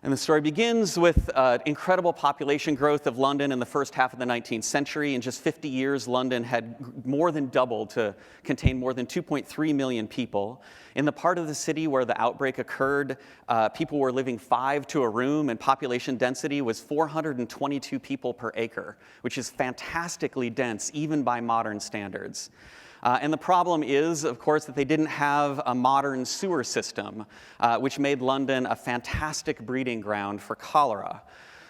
And the story begins with incredible population growth of London in the first half of the 19th century. In just 50 years, London had more than doubled to contain more than 2.3 million people. In the part of the city where the outbreak occurred, people were living 5 to a room, and population density was 422 people per acre, which is fantastically dense, even by modern standards. And the problem is, of course, that they didn't have a modern sewer system, which made London a fantastic breeding ground for cholera.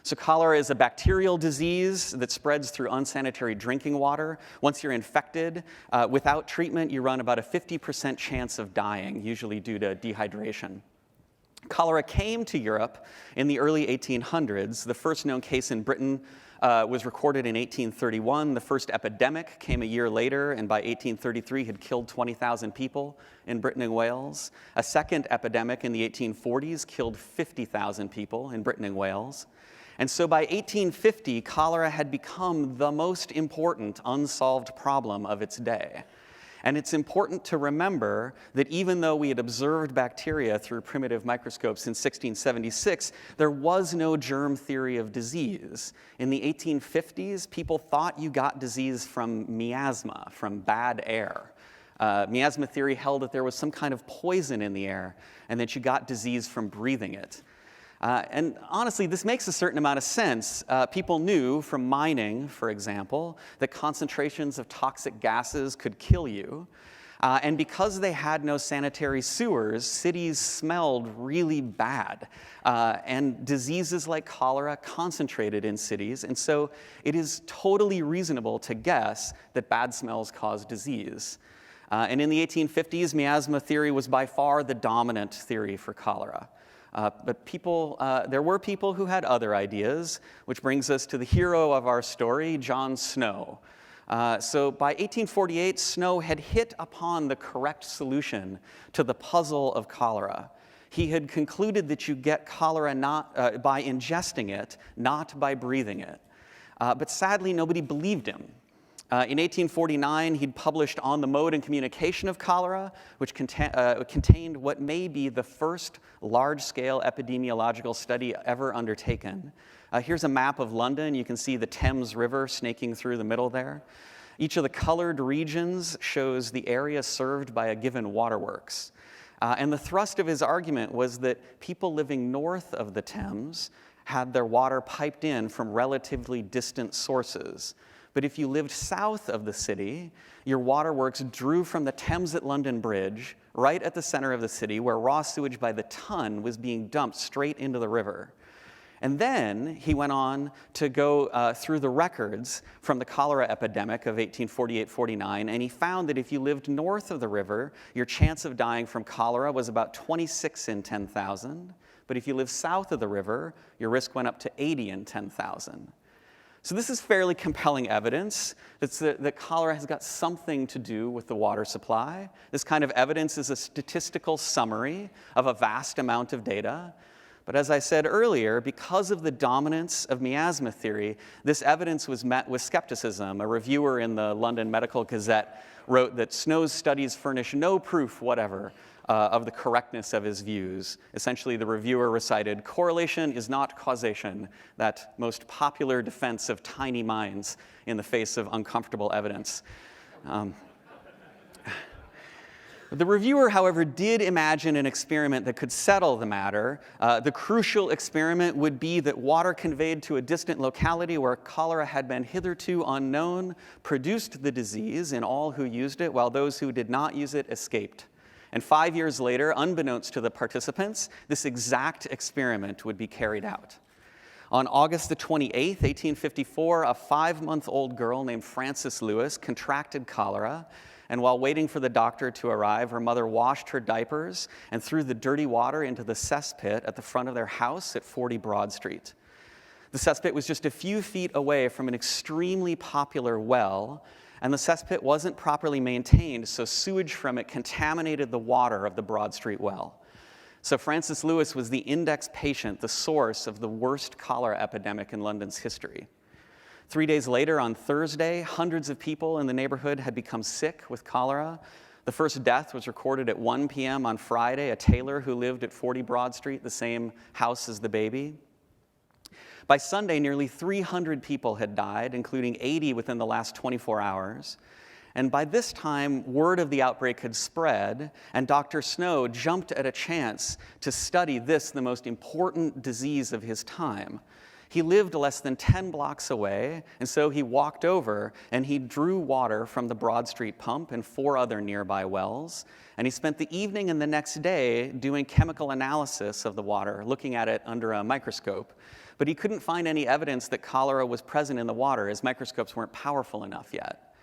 So cholera is a bacterial disease that spreads through unsanitary drinking water. Once you're infected, without treatment, you run about a 50% chance of dying, usually due to dehydration. Cholera came to Europe in the early 1800s. The first known case in Britain was recorded in 1831. The first epidemic came a year later, and by 1833 had killed 20,000 people in Britain and Wales. A second epidemic in the 1840s killed 50,000 people in Britain and Wales. And so by 1850, cholera had become the most important unsolved problem of its day. And it's important to remember that even though we had observed bacteria through primitive microscopes in 1676, there was no germ theory of disease. In the 1850s, people thought you got disease from miasma, from bad air. Miasma theory held that there was some kind of poison in the air and that you got disease from breathing it. And honestly, this makes a certain amount of sense. People knew from mining, for example, that concentrations of toxic gases could kill you. And because they had no sanitary sewers, cities smelled really bad. And diseases like cholera concentrated in cities. And so it is totally reasonable to guess that bad smells cause disease. And in the 1850s, miasma theory was by far the dominant theory for cholera. But there were people who had other ideas, which brings us to the hero of our story, John Snow. So by 1848, Snow had hit upon the correct solution to the puzzle of cholera. He had concluded that you get cholera not by ingesting it, not by breathing it. But sadly, nobody believed him. In 1849, he'd published On the Mode and Communication of Cholera, which contained what may be the first large-scale epidemiological study ever undertaken. Here's a map of London. You can see the Thames River snaking through the middle there. Each of the colored regions shows the area served by a given waterworks. And the thrust of his argument was that people living north of the Thames had their water piped in from relatively distant sources. But if you lived south of the city, your waterworks drew from the Thames at London Bridge, right at the center of the city, where raw sewage by the ton was being dumped straight into the river. And then he went on to go through the records from the cholera epidemic of 1848-49, and he found that if you lived north of the river, your chance of dying from cholera was about 26 in 10,000. But if you lived south of the river, your risk went up to 80 in 10,000. So this is fairly compelling evidence that cholera has got something to do with the water supply. This kind of evidence is a statistical summary of a vast amount of data. But as I said earlier, because of the dominance of miasma theory, this evidence was met with skepticism. A reviewer in the London Medical Gazette wrote that Snow's studies furnish no proof whatever of the correctness of his views. Essentially, the reviewer recited, "Correlation is not causation," that most popular defense of tiny minds in the face of uncomfortable evidence. The reviewer, however, did imagine an experiment that could settle the matter. The crucial experiment would be that water conveyed to a distant locality where cholera had been hitherto unknown produced the disease in all who used it, while those who did not use it escaped. And 5 years later, unbeknownst to the participants, this exact experiment would be carried out. On August the 28th, 1854, a 5-month-old girl named Frances Lewis contracted cholera, and while waiting for the doctor to arrive, her mother washed her diapers and threw the dirty water into the cesspit at the front of their house at 40 Broad Street. The cesspit was just a few feet away from an extremely popular well, and the cesspit wasn't properly maintained, so sewage from it contaminated the water of the Broad Street well. So Frances Lewis was the index patient, the source of the worst cholera epidemic in London's history. 3 days later, on Thursday, hundreds of people in the neighborhood had become sick with cholera. The first death was recorded at 1 p.m. on Friday, a tailor who lived at 40 Broad Street, the same house as the baby. By Sunday, nearly 300 people had died, including 80 within the last 24 hours. And by this time, word of the outbreak had spread, and Dr. Snow jumped at a chance to study this, the most important disease of his time. He lived less than 10 blocks away, and so he walked over and he drew water from the Broad Street pump and 4 other nearby wells. And he spent the evening and the next day doing chemical analysis of the water, looking at it under a microscope. But he couldn't find any evidence that cholera was present in the water, as microscopes weren't powerful enough yet.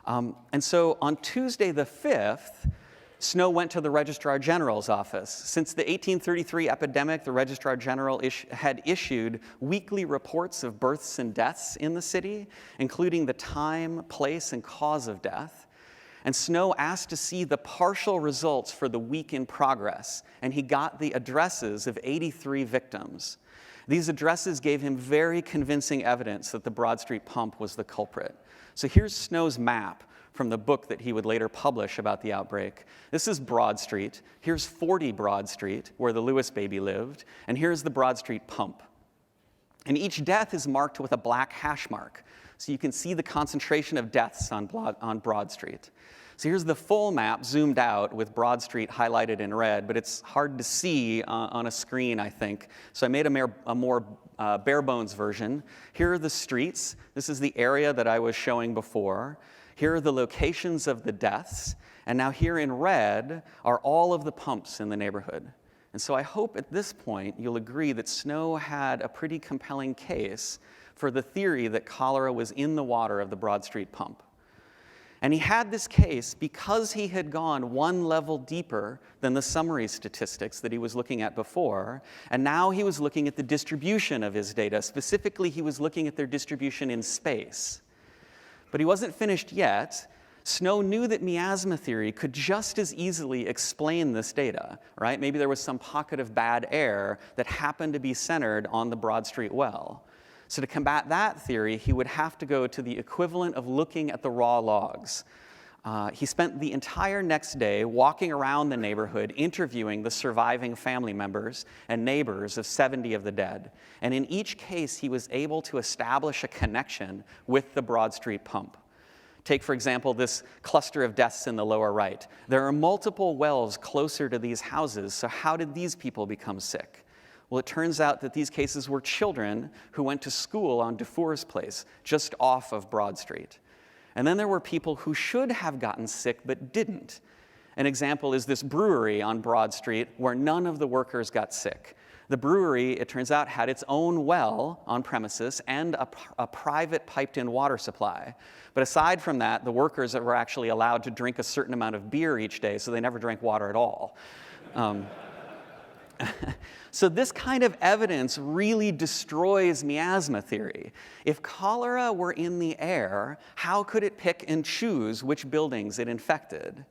And so on Tuesday the 5th, Snow went to the Registrar General's office. Since the 1833 epidemic, the Registrar General had issued weekly reports of births and deaths in the city, including the time, place, and cause of death. And Snow asked to see the partial results for the week in progress, and he got the addresses of 83 victims. These addresses gave him very convincing evidence that the Broad Street pump was the culprit. So here's Snow's map from the book that he would later publish about the outbreak. This is Broad Street. Here's 40 Broad Street, where the Lewis baby lived. And here's the Broad Street pump. And each death is marked with a black hash mark, so you can see the concentration of deaths on Broad Street. So here's the full map zoomed out with Broad Street highlighted in red, but it's hard to see on a screen, I think. So I made a more bare bones version. Here are the streets. This is the area that I was showing before. Here are the locations of the deaths. And now here in red are all of the pumps in the neighborhood. And so I hope at this point you'll agree that Snow had a pretty compelling case for the theory that cholera was in the water of the Broad Street pump. And he had this case because he had gone one level deeper than the summary statistics that he was looking at before, and now he was looking at the distribution of his data. Specifically, he was looking at their distribution in space. But he wasn't finished yet. Snow knew that miasma theory could just as easily explain this data, right? Maybe there was some pocket of bad air that happened to be centered on the Broad Street well. So to combat that theory, he would have to go to the equivalent of looking at the raw logs. He spent the entire next day walking around the neighborhood, interviewing the surviving family members and neighbors of 70 of the dead. And in each case, he was able to establish a connection with the Broad Street pump. Take, for example, this cluster of deaths in the lower right. There are multiple wells closer to these houses, so how did these people become sick? Well, it turns out that these cases were children who went to school on Dufour's Place, just off of Broad Street. And then there were people who should have gotten sick but didn't. An example is this brewery on Broad Street where none of the workers got sick. The brewery, it turns out, had its own well on premises and a private piped-in water supply. But aside from that, the workers were actually allowed to drink a certain amount of beer each day, so they never drank water at all. So this kind of evidence really destroys miasma theory. If cholera were in the air, how could it pick and choose which buildings it infected?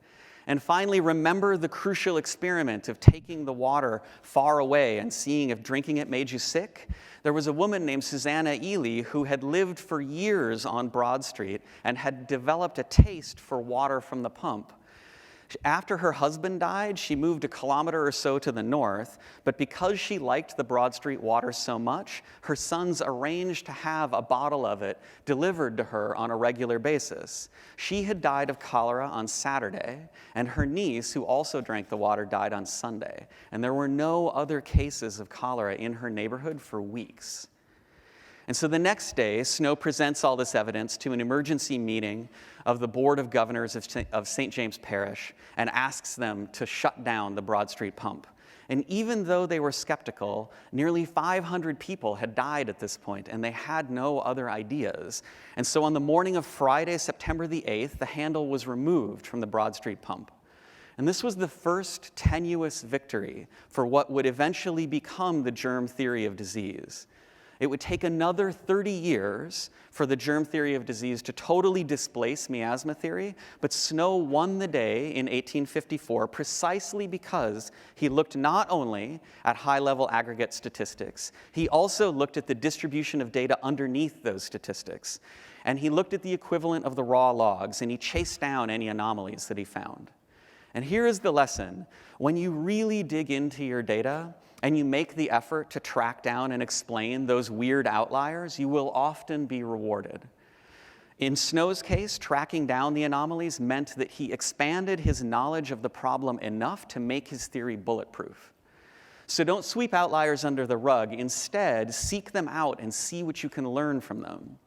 And finally, remember the crucial experiment of taking the water far away and seeing if drinking it made you sick? There was a woman named Susanna Ely who had lived for years on Broad Street and had developed a taste for water from the pump. After her husband died, she moved a kilometer or so to the north, but because she liked the Broad Street water so much, her sons arranged to have a bottle of it delivered to her on a regular basis. She had died of cholera on Saturday, and her niece, who also drank the water, died on Sunday. And there were no other cases of cholera in her neighborhood for weeks. And so the next day, Snow presents all this evidence to an emergency meeting of the Board of Governors of St. James Parish and asks them to shut down the Broad Street pump. And even though they were skeptical, nearly 500 people had died at this point, and they had no other ideas. And so on the morning of Friday, September the 8th, the handle was removed from the Broad Street pump. And this was the first tenuous victory for what would eventually become the germ theory of disease. It would take another 30 years for the germ theory of disease to totally displace miasma theory, but Snow won the day in 1854 precisely because he looked not only at high-level aggregate statistics, he also looked at the distribution of data underneath those statistics. And he looked at the equivalent of the raw logs, and he chased down any anomalies that he found. And here is the lesson. When you really dig into your data and you make the effort to track down and explain those weird outliers, you will often be rewarded. In Snow's case, tracking down the anomalies meant that he expanded his knowledge of the problem enough to make his theory bulletproof. So don't sweep outliers under the rug. Instead, seek them out and see what you can learn from them.